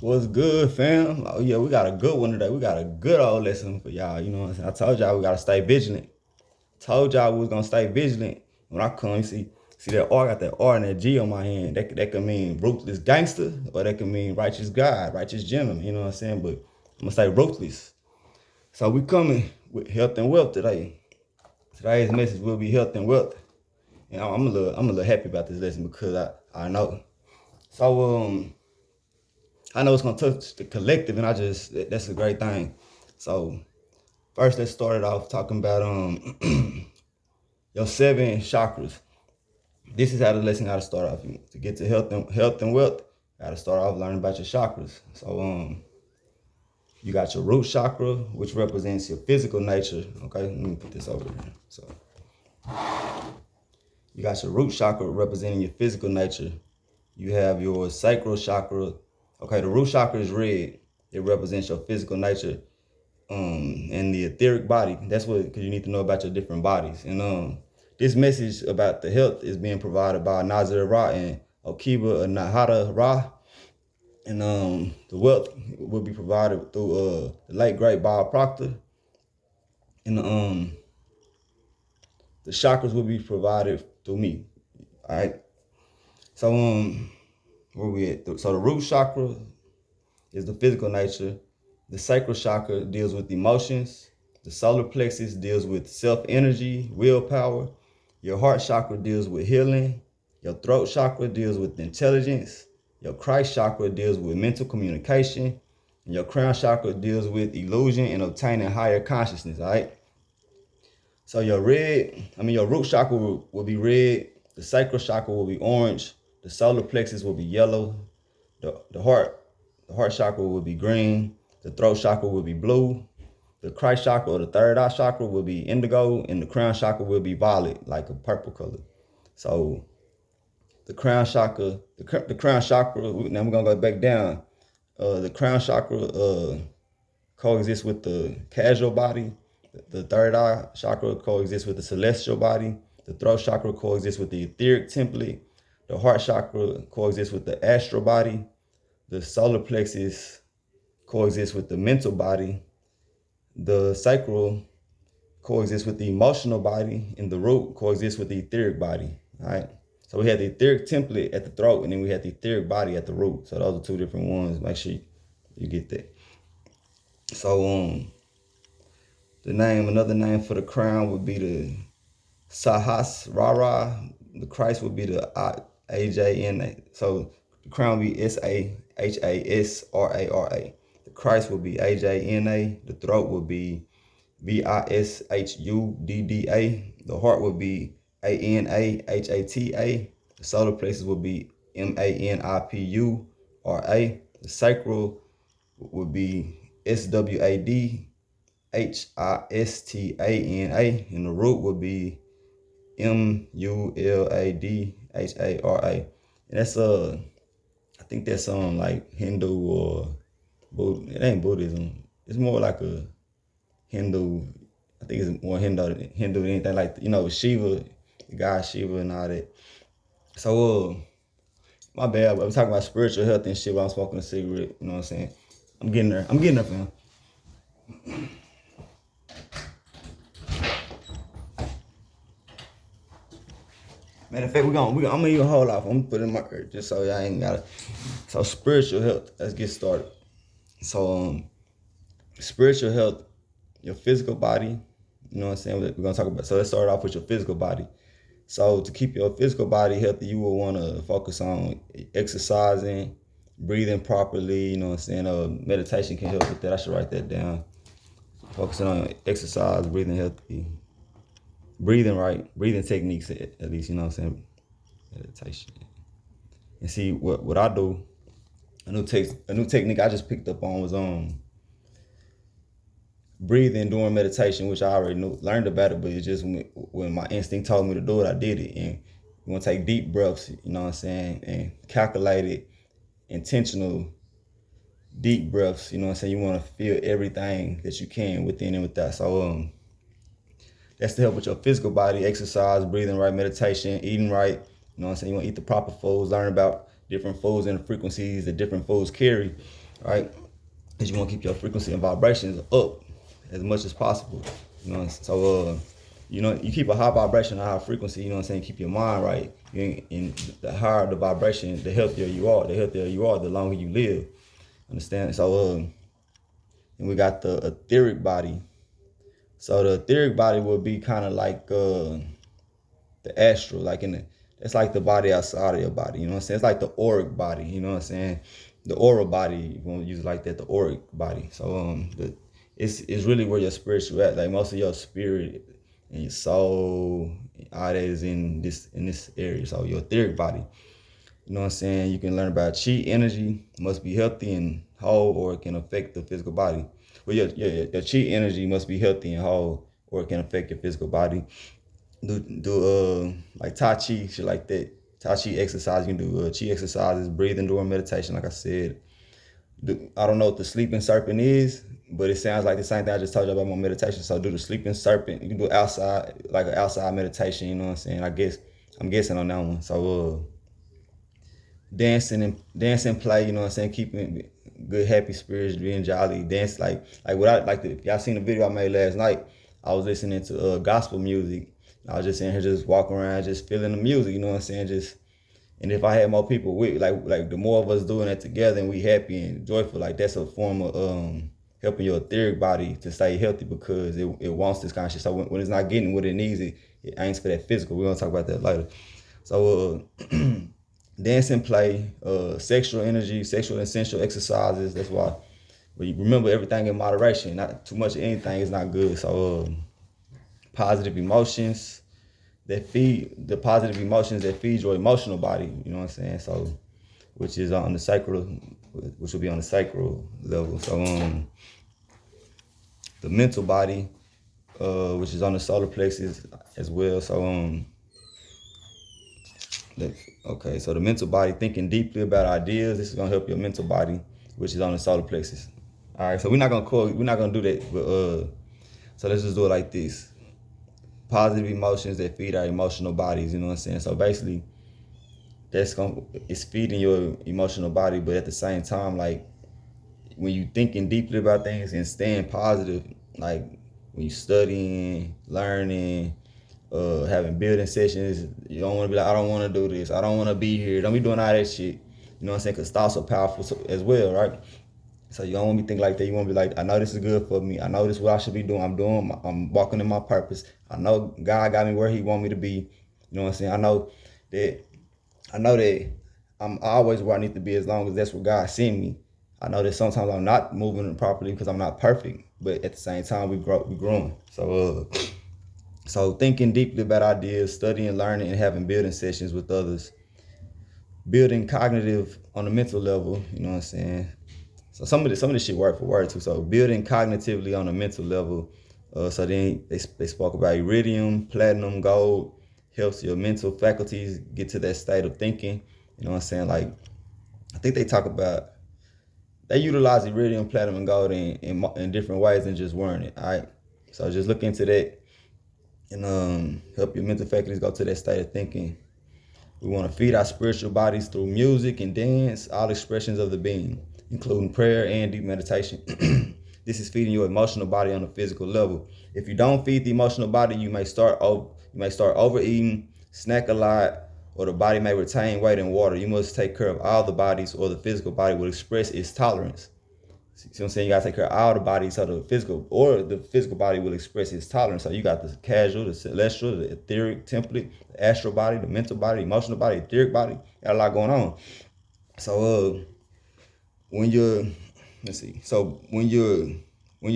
What's good, fam? Oh yeah, we got a good one today. We got a good old lesson for y'all. You know what I'm saying? I told y'all we gotta stay vigilant. Told y'all we was gonna stay vigilant. When I come, you see that R, got that R and that G on my hand. That can mean ruthless gangster, or that can mean righteous God, righteous gentleman. You know what I'm saying? But I'm gonna say ruthless. So we coming with health and wealth today. Today's message will be health and wealth. And I'm a little happy about this lesson because I know. So I know it's gonna touch the collective, and that's a great thing. So first, let's start it off talking about your 7 chakras. This is how the lesson got to start off. To get to health and wealth, got to start off learning about your chakras. So you got your root chakra, which represents your physical nature. Okay, let me put this over here. So you got your root chakra representing your physical nature. You have your sacral chakra. Okay, the root chakra is red. It represents your physical nature. And the etheric body. That's what, because you need to know about your different bodies. And this message about the health is being provided by Nazir Ra and Okiba Nahara Ra. And the wealth will be provided through the late great Bob Proctor. And the chakras will be provided through me. All right. So where we at? So the root chakra is the physical nature. The sacral chakra deals with emotions. The solar plexus deals with self-energy, willpower. Your heart chakra deals with healing. Your throat chakra deals with intelligence. Your Christ chakra deals with mental communication. And your crown chakra deals with illusion and obtaining higher consciousness, all right? So your root chakra will be red. The sacral chakra will be orange. The solar plexus will be yellow. The heart chakra will be green. The throat chakra will be blue. The Christ chakra, or the third eye chakra, will be indigo, and the crown chakra will be violet, like a purple color. So the crown chakra, now we're gonna go back down. The crown chakra coexists with the casual body. The third eye chakra coexists with the celestial body. The throat chakra coexists with the etheric template. The heart chakra coexists with the astral body. The solar plexus coexists with the mental body. The sacral coexists with the emotional body, and the root coexists with the etheric body. All right. So we had the etheric template at the throat, and then we had the etheric body at the root. So those are 2 different ones. Make sure you get that. So another name for the crown would be the Sahasrara. The Christ would be the Ajna. So the crown would be Sahasrara. The Christ would be Ajna. The throat would be Vishudda. The heart would be Anahata. The solar plexus would be Manipura. The sacral would be Swad. Histana, and the root would be Muladhara. And that's I think that's like Hindu or Buddha. It ain't Buddhism. It's more like a Hindu. I think it's more Hindu than anything, like, Shiva, the god Shiva and all that. So my bad. I'm talking about spiritual health and shit while I'm smoking a cigarette. You know what I'm saying? I'm getting there, fam. Matter of fact, I'm gonna even hold off. I'm gonna put it in my ear just so y'all ain't gotta. So spiritual health. Let's get started. So spiritual health, your physical body. You know what I'm saying? We're gonna talk about. So let's start off with your physical body. So to keep your physical body healthy, you will want to focus on exercising, breathing properly. You know what I'm saying? Meditation can help with that. I should write that down. Focusing on exercise, breathing healthy. Breathing right, breathing techniques at least, you know what I'm saying? Meditation. And see what I do, a new technique I just picked up on was breathing during meditation, which I already learned about it, but it's just when my instinct told me to do it, I did it. And you want to take deep breaths, you know what I'm saying? And calculated, intentional, deep breaths, you know what I'm saying? You want to feel everything that you can within and without. So that's to help with your physical body, exercise, breathing right, meditation, eating right. You know what I'm saying? You want to eat the proper foods, learn about different foods and the frequencies that different foods carry. right? Because you want to keep your frequency and vibrations up as much as possible. You know, so you keep a high vibration, a high frequency. You know what I'm saying? Keep your mind right. And the higher the vibration, the healthier you are. The healthier you are, the longer you live. Understand? So and we got the etheric body. So the etheric body will be kind of like the astral, like it's like the body outside of your body. You know what I'm saying? It's like the auric body. You know what I'm saying? The aura body, you want to use it like that, the auric body. So it's really where your spiritual at. Like most of your spirit and your soul, all that is in this area. So your etheric body. You know what I'm saying? You can learn about chi energy, must be healthy and whole, or it can affect the physical body. Well, your chi energy must be healthy and whole, or it can affect your physical body. Do like Tai Chi, shit like that. Tai Chi exercise, you can do chi exercises, breathing during meditation, like I said. I don't know what the sleeping serpent is, but it sounds like the same thing I just told you about my meditation. So do the sleeping serpent. You can do outside, like an outside meditation, you know what I'm saying? I'm guessing on that one. So dancing play, you know what I'm saying? Keeping good happy spirits, being jolly, dance y'all seen the video I made last night. I was listening to gospel music. I was just in here just walking around, just feeling the music, you know what I'm saying? And if I had more people with, like the more of us doing it together and we happy and joyful, like that's a form of helping your etheric body to stay healthy, because it wants this kind of shit. So when it's not getting what it needs, it aims for that physical. We're gonna talk about that later. So dancing, play, sexual energy, sexual and sensual exercises. That's why. But you remember, everything in moderation. Not too much of anything is not good. So positive emotions that feed your emotional body. You know what I'm saying? So which is on the sacral, which will be on the sacral level. So the mental body, which is on the solar plexus as well. So okay, so the mental body, thinking deeply about ideas. This is gonna help your mental body, which is on the solar plexus. All right, so we're not gonna do that, but so let's just do it like this. Positive emotions that feed our emotional bodies. You know what I'm saying? So basically, it's feeding your emotional body, but at the same time, like when you thinking deeply about things and staying positive, like when you studying, learning, having building sessions, you don't want to be like, I don't want to do this, I don't want to be here, don't be doing all that shit. You know what I'm saying? Because thoughts are powerful as well, right? So you don't want to be thinking like that. You want to be like, I know this is good for me. I know this is what I should be doing. I'm walking in my purpose. I know God got me where He want me to be. You know what I'm saying? I know that I'm always where I need to be, as long as that's where God sent me. I know that sometimes I'm not moving properly because I'm not perfect, but at the same time we're growing. So thinking deeply about ideas, studying, learning, and having building sessions with others. Building cognitive on the mental level, you know what I'm saying? So some of this shit word for word too. So building cognitively on a mental level. So then they spoke about iridium, platinum, gold, helps your mental faculties get to that state of thinking. You know what I'm saying? Like, I think they utilize iridium, platinum, and gold in different ways than just wearing it. All right. So just look into that and help your mental faculties go to that state of thinking. We want to feed our spiritual bodies through music and dance, all expressions of the being, including prayer and deep meditation. This is feeding your emotional body on a physical level. If you don't feed the emotional body, you may start overeating, snack a lot, or the body may retain weight and water. You must take care of all the bodies, or the physical body will express its tolerance. See what I'm saying? You gotta take care of all the bodies, so the physical body will express its tolerance. So you got the casual, the celestial, the etheric, template, the astral body, the mental body, the emotional body, the etheric body. Got a lot going on. So when you're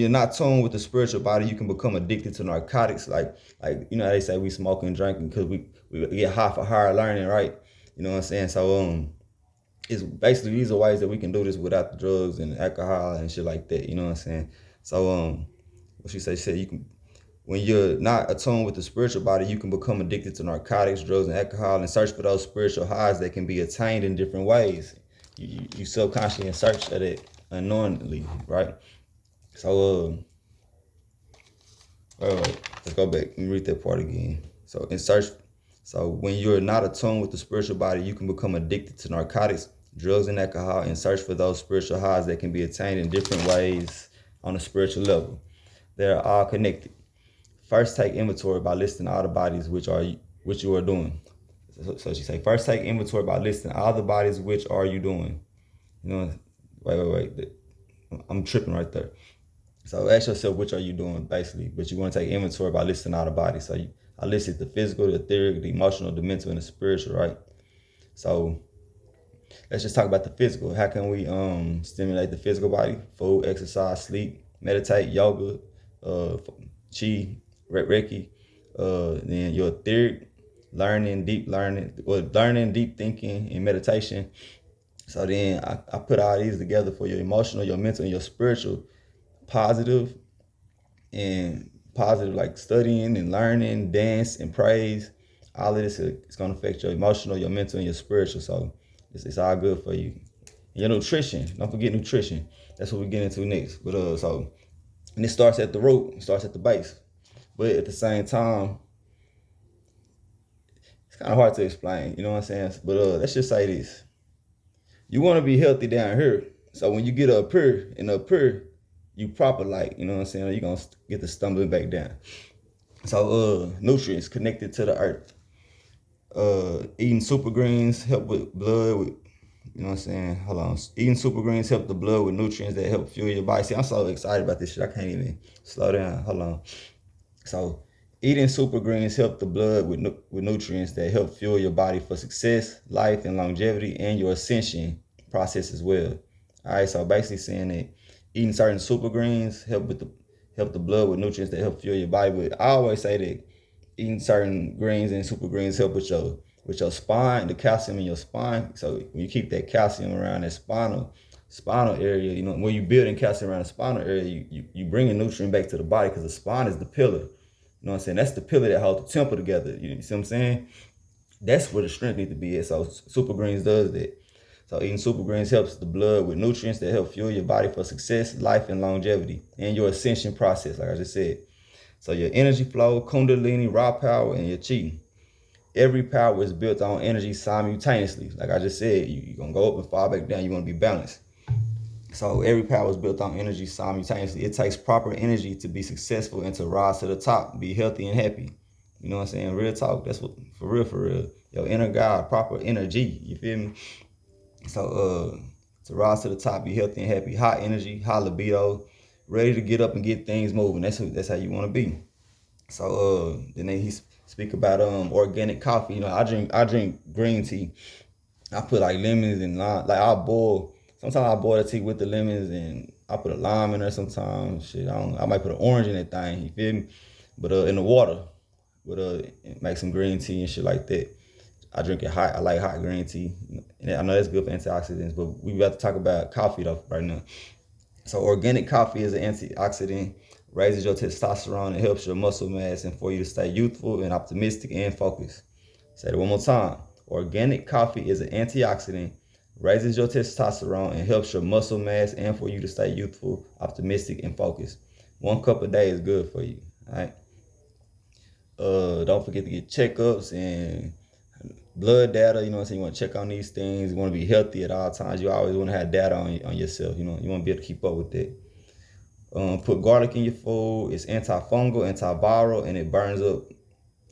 not tuned with the spiritual body, you can become addicted to narcotics. Like you know how they say we smoking and drinking because we get high for higher learning, right? You know what I'm saying? So it's basically, these are ways that we can do this without the drugs and alcohol and shit like that. You know what I'm saying? So what she said you can, when you're not attuned with the spiritual body, you can become addicted to narcotics, drugs, and alcohol, and search for those spiritual highs that can be attained in different ways. You subconsciously in search of it unknowingly, right? So let's go back and read that part again. So when you're not attuned with the spiritual body, you can become addicted to narcotics, drugs and alcohol, and search for those spiritual highs that can be attained in different ways on a spiritual level. They are all connected. First, take inventory by listing all the bodies which you are doing. So she say, first take inventory by listing all the bodies which are you doing. You know, wait. I'm tripping right there. So ask yourself, which are you doing, basically? But you want to take inventory by listing all the bodies. So I listed the physical, the etheric, the emotional, the mental, and the spiritual, right? So let's just talk about the physical. How can we stimulate the physical body? Food, exercise, sleep, meditate, yoga, chi, reiki, then your etheric, learning, deep thinking, and meditation. So then I put all these together for your emotional, your mental, and your spiritual. Positive like studying and learning, dance and praise. All of this is going to affect your emotional, your mental, and your spiritual. So it's all good for you. And your nutrition, don't forget nutrition. That's what we get into next. But and it starts at the root, it starts at the base. But at the same time, it's kind of hard to explain, you know what I'm saying? But let's just say this. You want to be healthy down here. So when you get up here, you proper like, you know what I'm saying? You're going to get the stumbling back down. So nutrients connected to the earth. Eating super greens help with blood, you know what I'm saying? Hold on. Eating super greens help the blood with nutrients that help fuel your body. See, I'm so excited about this shit. I can't even slow down. Hold on. So eating super greens help the blood with nutrients that help fuel your body for success, life, and longevity, and your ascension process as well. All right, so basically saying that eating certain super greens help the blood with nutrients that help fuel your body. But I always say that eating certain greens and super greens help with your spine, the calcium in your spine. So when you keep that calcium around that spinal area, you know, when you building calcium around the spinal area, you bring a nutrient back to the body, because the spine is the pillar. You know what I'm saying? That's the pillar that holds the temple together. You see what I'm saying? That's where the strength needs to be at. So super greens does that. So eating super greens helps the blood with nutrients that help fuel your body for success, life, and longevity, and your ascension process, like I just said. So your energy flow, kundalini, raw power, and your chi. Every power is built on energy simultaneously. Like I just said, you're going to go up and fall back down. You want to be balanced. So every power is built on energy simultaneously. It takes proper energy to be successful and to rise to the top, be healthy and happy. You know what I'm saying? Real talk. That's what, for real. Your inner God, proper energy. You feel me? So to rise to the top, be healthy and happy, high energy, high libido, ready to get up and get things moving. That's how you want to be. So then he speak about organic coffee. You know, I drink green tea. I put like lemons and lime. Like sometimes I boil the tea with the lemons, and I put a lime in there sometimes. Shit, I might put an orange in that thing. You feel me? But in the water, make some green tea and shit like that. I drink it hot. I like hot green tea. And I know that's good for antioxidants, but we about to talk about coffee though right now. So organic coffee is an antioxidant, raises your testosterone, and helps your muscle mass, and for you to stay youthful and optimistic and focused. Say it one more time. Organic coffee is an antioxidant, raises your testosterone, and helps your muscle mass, and for you to stay youthful, optimistic, and focused. 1 cup a day is good for you. All right. Don't forget to get checkups and blood data. You know what I'm saying? You want to check on these things. You want to be healthy at all times. You always want to have data on yourself. You know, you want to be able to keep up with that. Put garlic in your food. It's antifungal, antiviral, and it burns up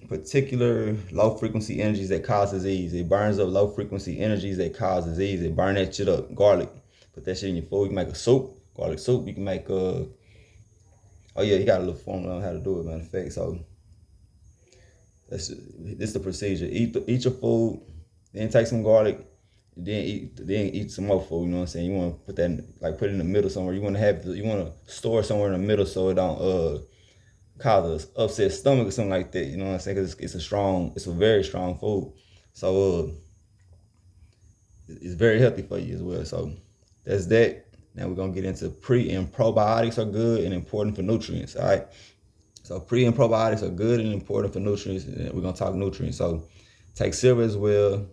particular low frequency energies that cause disease. It burns up low frequency energies that cause disease. It burn that shit up. Garlic. Put that shit in your food. You can make a soup, garlic soup. You can make oh yeah, he got a little formula on how to do it, matter of fact. So this is the procedure. Eat your food, then take some garlic, then eat some more food. You know what I'm saying? You want to put that put it in the middle somewhere. You want to store it somewhere in the middle so it don't cause an upset stomach or something like that. You know what I'm saying? Because it's a very strong food. So it's very healthy for you as well. So that's that. Now we're gonna get into pre and probiotics are good and important for nutrients. All right. So pre and probiotics are good and important for nutrients. And we're gonna talk nutrients. So take silver as well.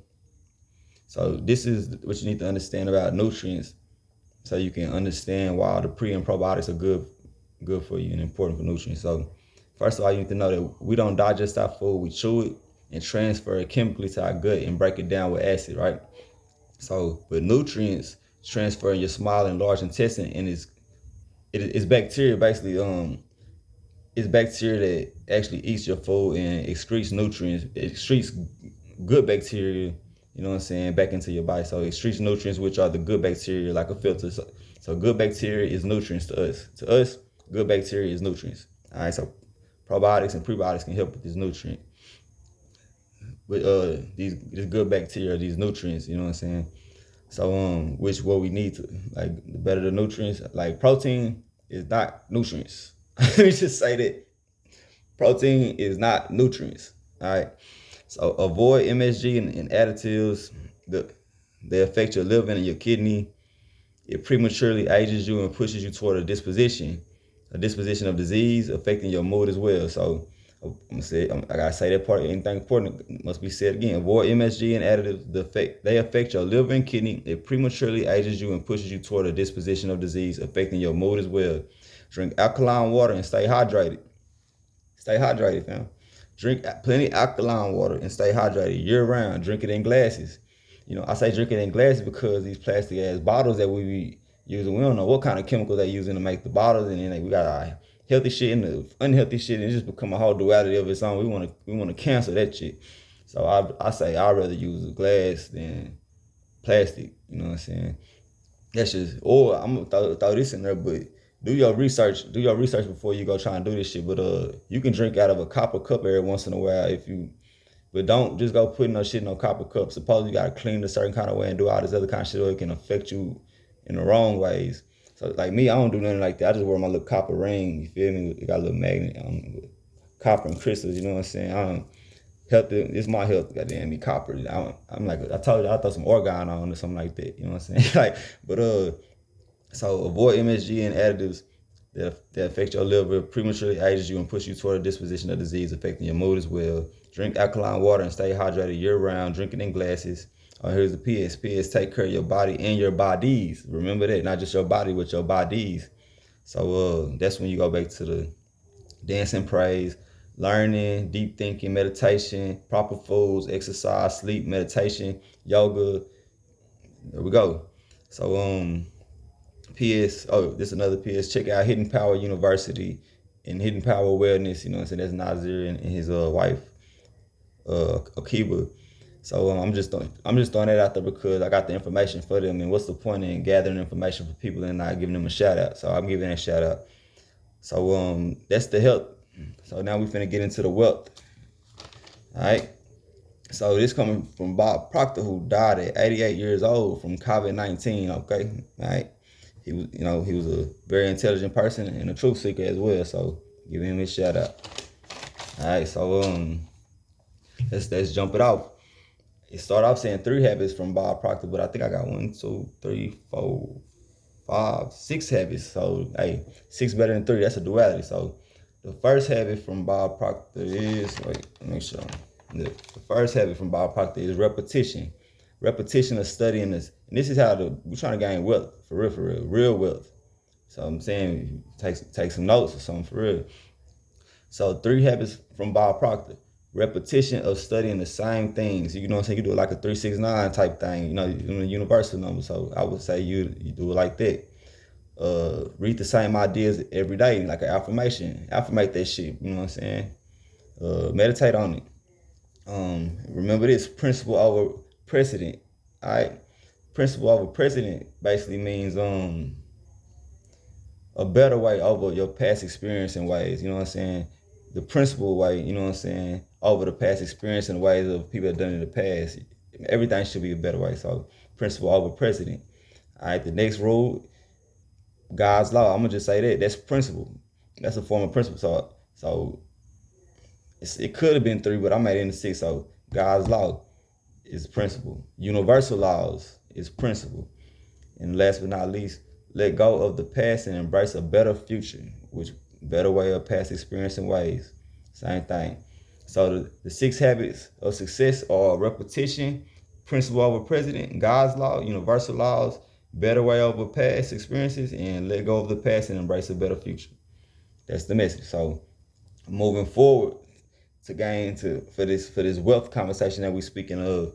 So this is what you need to understand about nutrients, so you can understand why the pre and probiotics are good for you and important for nutrients. So first of all, you need to know that we don't digest our food, we chew it and transfer it chemically to our gut and break it down with acid, right? So, but nutrients transfer in your small and large intestine, and it's bacteria basically. It's bacteria that actually eats your food and excretes nutrients. It excretes good bacteria, you know what I'm saying, back into your body. So it excretes nutrients, which are the good bacteria, like a filter. So good bacteria is nutrients to us. To us, good bacteria is nutrients. All right, so probiotics and prebiotics can help with this nutrient. With these good bacteria, these nutrients, you know what I'm saying? So which what we need to, like, the better the nutrients, like protein is not nutrients. Let me just say that protein is not nutrients. All right. So avoid MSG and additives. They affect your liver and your kidney. It prematurely ages you and pushes you toward a disposition of disease, affecting your mood as well. So I gotta say that part. Anything important must be said again. Avoid MSG and additives. They affect your liver and kidney. It prematurely ages you and pushes you toward a disposition of disease, affecting your mood as well. Drink alkaline water and stay hydrated. Stay hydrated, fam. Drink plenty of alkaline water and stay hydrated year round. Drink it in glasses. You know, I say drink it in glasses because these plastic ass bottles that we be using, we don't know what kind of chemicals they using to make the bottles, and then we got our healthy shit and the unhealthy shit, and it just become a whole duality of its own. We want to cancel that shit. So I say I'd rather use glass than plastic. You know what I'm saying? That's just, or I'm gonna throw this in there, but do your research. Do your research before you go try and do this shit. But you can drink out of a copper cup every once in a while if you, but don't just go putting no shit in no copper cup. Suppose you gotta clean it a certain kind of way and do all this other kind of shit, or it can affect you in the wrong ways. So like me, I don't do nothing like that. I just wear my little copper ring. You feel me? It got a little magnet on with copper and crystals. You know what I'm saying? I don't health. It's my health. Goddamn me, copper. I'm like, I told you I throw some organ on or something like that. You know what I'm saying? Like, but so avoid MSG and additives that affect your liver, prematurely ages you, and push you toward a disposition of disease, affecting your mood as well. Drink alkaline water and stay hydrated year round. Drink it in glasses. Here's the PS. PS, take care of your body and your bodies. Remember that, not just your body, but your bodies. So that's when you go back to the dancing, praise, learning, deep thinking, meditation, proper foods, exercise, sleep, meditation, yoga. There we go. So PS, oh, this is another PS. Check out Hidden Power University and Hidden Power Wellness. You know what I'm saying? That's Nazir and his wife, Akiba. So I'm just throwing that out there because I got the information for them. And what's the point in gathering information for people and not giving them a shout out? So I'm giving a shout out. So that's the health. So now we finna get into the wealth. All right. So this coming from Bob Proctor, who died at 88 years old from COVID-19. Okay. All right. He was a very intelligent person and a truth seeker as well. So give him a shout out. All right, so let's jump it off. It started off saying 3 habits from Bob Proctor, but I think I got 1, 2, 3, 4, 5, 6 habits. So hey, 6 better than 3. That's a duality. So the first habit from Bob Proctor is make sure. The first habit from Bob Proctor is repetition. Repetition of studying this. And this is how we're trying to gain wealth, for real wealth. So I'm saying take some notes or something for real. So 3 habits from Bob Proctor. Repetition of studying the same things. You know what I'm saying? You do it like a 369 type thing, you know, the universal number. So I would say you do it like that. Read the same ideas every day, like an affirmation. Affirmate that shit, you know what I'm saying? Meditate on it. Remember this, principle over precedent. All right, principle over precedent basically means a better way over your past experience and ways. You know what I'm saying? The principle way. You know what I'm saying? Over the past experience and ways of people that done in the past. Everything should be a better way. So principle over precedent. All right. The next rule, God's law. I'm gonna just say that. That's principle. That's a form of principle. So it could have been 3, but I made it into 6. So God's law is principle. Universal laws is principle. And last but not least, let go of the past and embrace a better future, which better way of past experience and ways. Same thing. So the 6 habits of success are repetition, principle over precedent, God's law, universal laws, better way over past experiences, and let go of the past and embrace a better future. That's the message. So moving forward to gain for this wealth conversation that we're speaking of,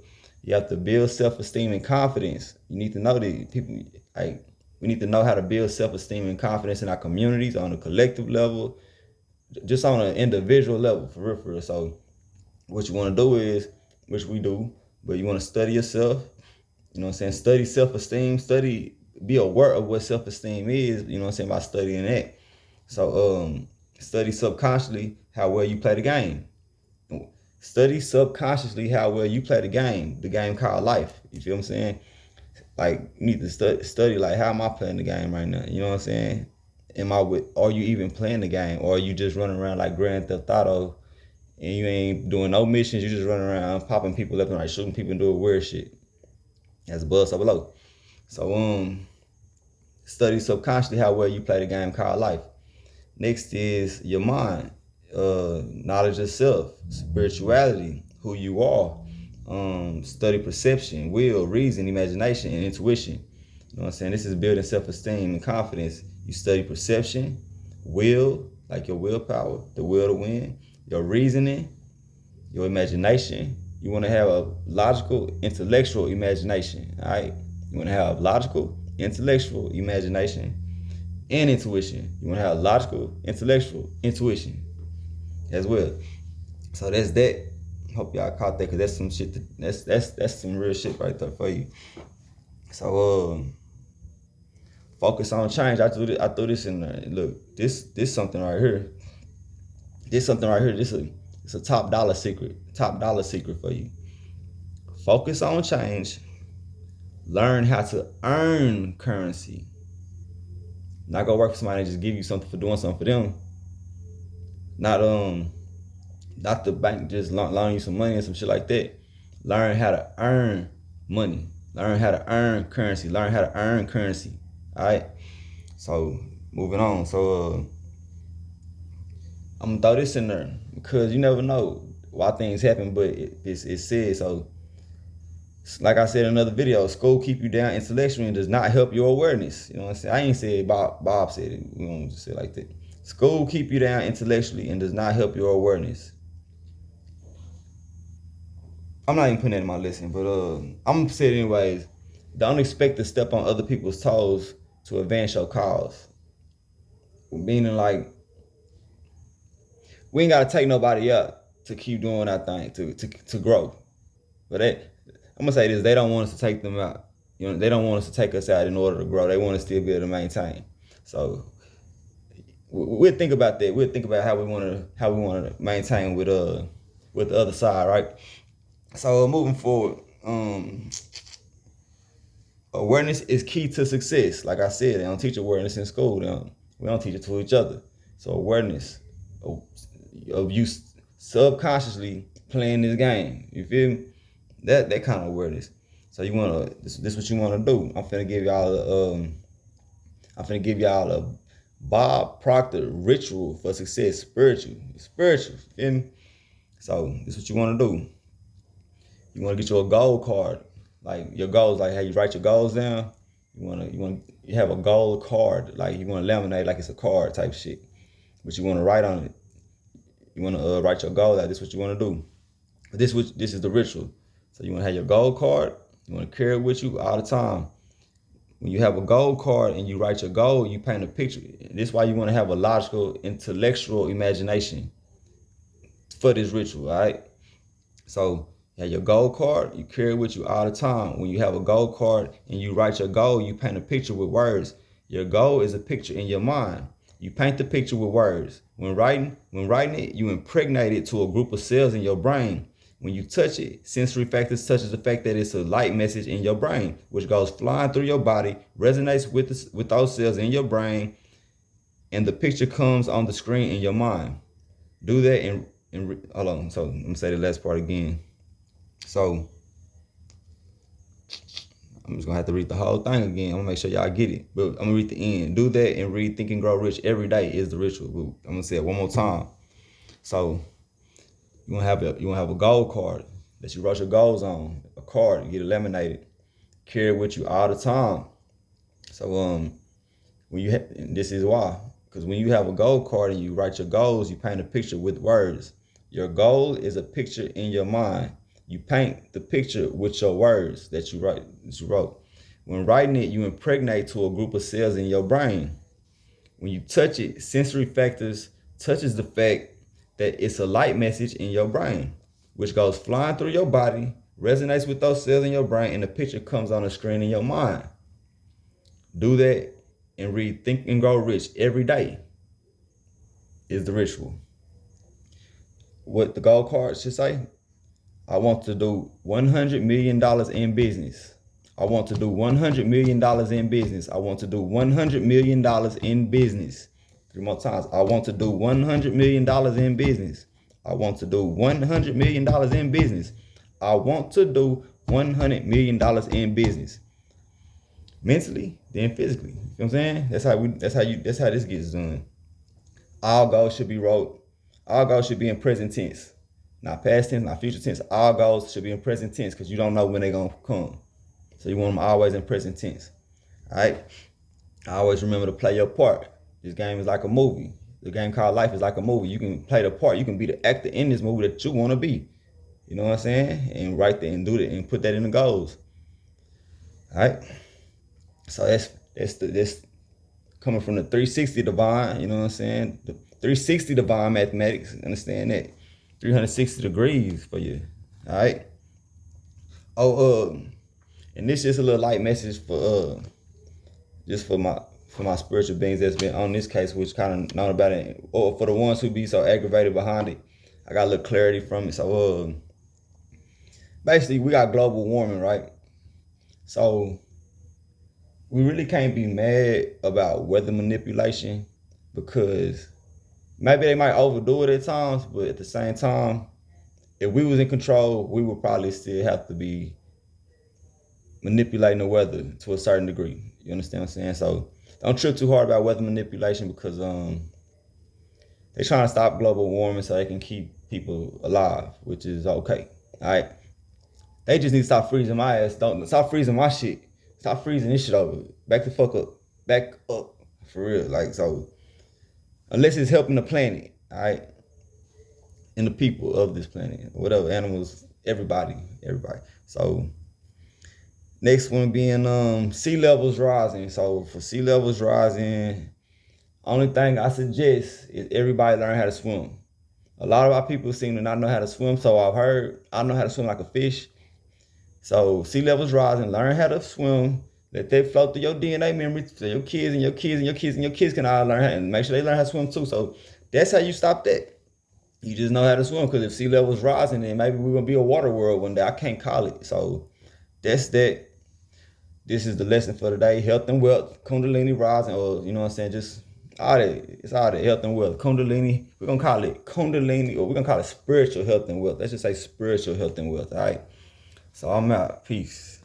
You have to build self-esteem and confidence. You need to know that people, like, we need to know how to build self-esteem and confidence in our communities on a collective level, just on an individual level, for real, for real. So what you want to do is, which we do, but you want to study yourself. You know what I'm saying? Study self-esteem, be aware of what self-esteem is, you know what I'm saying, by studying that. So study subconsciously how well you play the game. Study subconsciously how well you play the game called life. You feel what I'm saying? Like, you need to study like, how am I playing the game right now? You know what I'm saying? Are you even playing the game? Or are you just running around like Grand Theft Auto and you ain't doing no missions, you just running around popping people left and right, shooting people and doing weird shit? That's buzz up below. So study subconsciously how well you play the game called life. Next is your mind, knowledge of self, spirituality, who you are. Study perception, will, reason, imagination, and intuition. You know what I'm saying? This is building self-esteem and confidence. You study perception, will, like your willpower, the will to win, your reasoning, your imagination. You want to have a logical, intellectual imagination, all right? You want to have logical, intellectual imagination and intuition. You want to have logical, intellectual, intuition as well. So that's that. Hope y'all caught that, because that's some shit. That's some real shit right there for you. So focus on change. I threw this in there. Look, this something right here. This it's a top dollar secret for you. Focus on change. Learn how to earn currency. Not go work for somebody and just give you something for doing something for them. Not the bank just loan you some money and some shit like that. Learn how to earn money. Learn how to earn currency. Learn how to earn currency. All right. So moving on. So I'm gonna throw this in there because you never know why things happen, but it says so. Like I said in another video, school keep you down intellectually and does not help your awareness. You know what I'm saying? I ain't said Bob said it. We don't just say it like that. School keep you down intellectually and does not help your awareness. I'm not even putting that in my lesson, but I'm gonna say it anyways. Don't expect to step on other people's toes to advance your cause. Meaning, like, we ain't gotta take nobody out to keep doing our thing, to grow. But I'm gonna say this: they don't want us to take them out. You know, they don't want us to take us out in order to grow. They want us to still be able to maintain. So we'll think about that. We'll think about how we want to maintain with the other side, right? So moving forward, awareness is key to success. Like I said, they don't teach awareness in school. We don't teach it to each other. So awareness of you subconsciously playing this game. You feel me? That kind of awareness. So you wanna this what you wanna do. I'm finna give y'all a Bob Proctor ritual for success, spiritual. Feel me? So this is what you wanna do. You wanna get you a goal card. Like your goals, like how you write your goals down. You have a goal card, like you want to laminate like it's a card type shit. But you want to write on it. You want to write your goal out. This is what you want to do. But this is the ritual. So you want to have your goal card. You want to carry it with you all the time. When you have a goal card and you write your goal, you paint a picture. This is why you want to have a logical, intellectual imagination for this ritual, all right? So you have your goal card, you carry it with you all the time. When you have a goal card and you write your goal, you paint a picture with words. Your goal is a picture in your mind. You paint the picture with words. When writing it, you impregnate it to a group of cells in your brain. When you touch it, sensory factors touches the fact that it's a light message in your brain, which goes flying through your body, resonates with those cells in your brain, and the picture comes on the screen in your mind. Do that and hold on. So I'm gonna say the last part again. So I'm just gonna have to read the whole thing again. I'm gonna make sure y'all get it. But I'm gonna read the end. Do that and read Think and Grow Rich every day is the ritual. I'm gonna say it one more time. So you wanna have a goal card that you write your goals on. A card, you get it laminated, carry it with you all the time. So this is why. Because when you have a goal card and you write your goals, you paint a picture with words. Your goal is a picture in your mind. You paint the picture with your words that you wrote. When writing it, you impregnate to a group of cells in your brain. When you touch it, sensory factors touches the fact that it's a light message in your brain, which goes flying through your body, resonates with those cells in your brain, and the picture comes on the screen in your mind. Do that and read Think and Grow Rich every day is the ritual. What the gold card should say, I want to do $100 million in business. I want to do $100 million in business. I want to do $100 million in business. 3 more times. I want to do $100 million in business. I want to do $100 million in business. I want to do $100 million in business. Mentally, then physically. You know what I'm saying? That's how this gets done. All goals should be wrote. All goals should be in present tense. Not past tense, not future tense. All goals should be in present tense because you don't know when they're going to come. So you want them always in present tense. All right? I always remember to play your part. This game is like a movie. The game called life is like a movie. You can play the part. You can be the actor in this movie that you want to be. You know what I'm saying? And write that and do that and put that in the goals. All right? So that's coming from the 360 divine. You know what I'm saying? The 360 divine mathematics. Understand that? 360 degrees for you. All right? And this is a little light message for just for my spiritual beings that's been on this case, which kind of known about it, or for the ones who be so aggravated behind it. I got a little clarity from it. So basically we got global warming, right? So we really can't be mad about weather manipulation because maybe they might overdo it at times, but at the same time, if we was in control, we would probably still have to be manipulating the weather to a certain degree. You understand what I'm saying? So don't trip too hard about weather manipulation because they're trying to stop global warming so they can keep people alive, which is okay. All right. They just need to stop freezing my ass. Don't stop freezing my shit. Stop freezing this shit over. Back the fuck up. Back up. For real. Like, so unless it's helping the planet, all right? And the people of this planet. Whatever, animals, everybody. So next one being sea levels rising. So for sea levels rising, only thing I suggest is everybody learn how to swim. A lot of our people seem to not know how to swim, so I know how to swim like a fish. So sea levels rising, learn how to swim, let that flow through your DNA memory so your kids and your kids and your kids and your kids can all learn how, and make sure they learn how to swim too. So that's how you stop that. You just know how to swim, because if sea levels rising, then maybe we're gonna be a water world one day. I can't call it. So that's that. This is the lesson for today. Health and wealth, Kundalini rising, or you know what I'm saying, just all that. It's all that, health and wealth. Kundalini, we're gonna call it Kundalini, or we're gonna call it spiritual health and wealth. Let's just say spiritual health and wealth, all right? So I'm out. Peace.